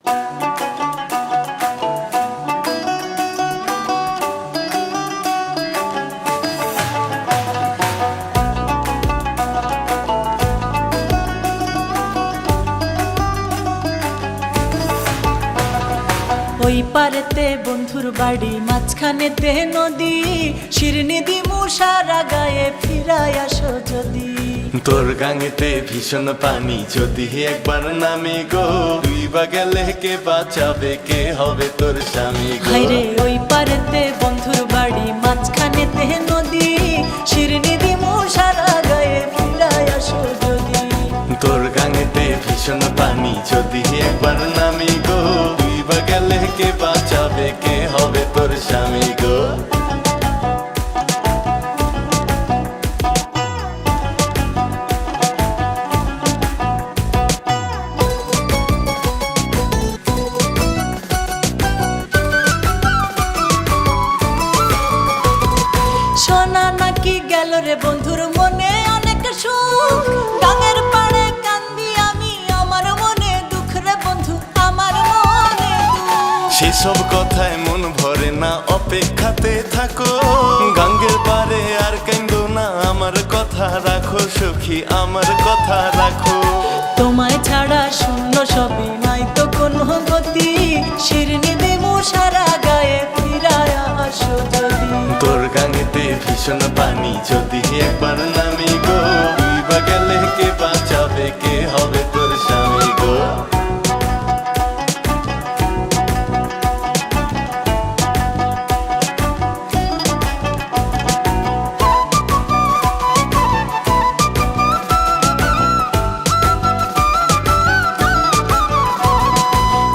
ওই পারেতে বন্ধুর বাড়ি, মাঝখানেতে নদী, শিরনি দিমু সারা গায়ে, ফিরায় আসো যদি। তোর গাঙেতে ভীষণ পানি, যদি একবার নামি গো, তুই বা গেলে কে বাঁচাবে, কে হবে তোর স্বামী গো? হায়রে ওই পারেতে বন্ধুর বাড়ি, মাঝখানেতে নদী, শিরনি দিমু সারা গায়ে, ফিরায় আসো যদি। তোর গাঙেতে ভীষণ পানি, যদি একবার নামি গো, তুই বা গেলে কে বাঁচাবে, কে হবে তোর স্বামী গো? শোনা নাকি গেল রে বন্ধুর মনে অনেক সুখ, গাঙের পাড়ে কান্দি আমি, আমার মনে দুঃখ রে বন্ধু, আমার মনে দুঃখ। সেসব কথায় মন ভরে না, অপেক্ষাতে থাকো, গাঙ্গের পারে আর কান্দো না, আমার কথা রাখো সখী, আমার কথা রাখো। তোমায় ছাড়া শূন্য সবই, নাই তো কোনো গতি, শিরনি দিমু সারা গায়ে, ফিরায় আসো যদি। তোর গাঙেতে ভীষণ পানি, যদি একবার নামি গো, তুই বা গেলে কে বাঁচাবে, কে হবে তোর স্বামী গো?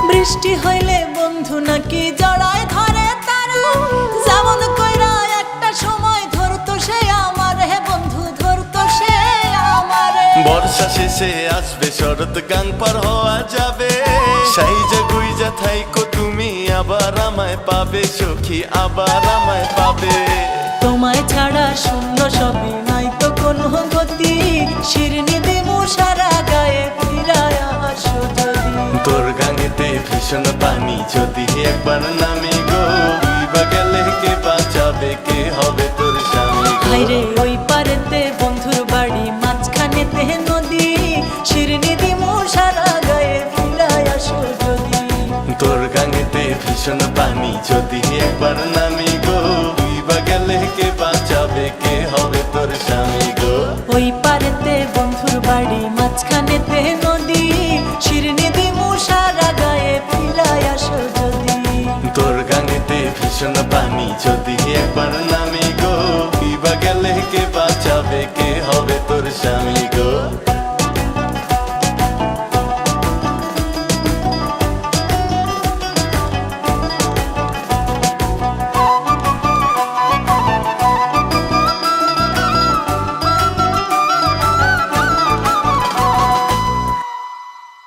বৃষ্টি হইলে বন্ধু নাকি জড়ায় ধরে তারা, যেমন কইরা একটা সময় ধরতো সে আমার, হে বন্ধু ধরতো সে আমারে। বর্ষা শেষে আসবে শরৎ, গাং পার হওয়া যাবে, সাইজা গুইজা থাইকো তুমি, আবার আমায় পাবে সখী, আবার আমায় পাবে। তোমায় ছাড়া শূন্য সবই, নাই তো কোনো গতি, শিরনি দিমু সারা গায়ে, ফিরায় আসো যদি। তোর গাঙেতে ভীষণ পানি, যদি একবার নামি গো, তুই বা গেলে কে বাঁচাবে, কে হবে তোর স্বামী গো? হায়রে ওই পারেতে বন্ধুর বাড়ি, মাঝখানেতে নদী, শিরনি দিমু সারা গায়ে, ফিরায় আসো যদি। তোর গাঙেতে ভীষণ পানি, যদি একবার নামি গো, তুই বা গেলে কে বাঁচাবে, কে হবে তোর স্বামী গো? ওই পারেতে বন্ধুর বাড়ি, মাঝখানেতে নদী, শিরনি দিমু সারা গায়ে, ফিরায় আসো যদি। তোর গাঙেতে ভীষণ পানি, যদি একবার নামি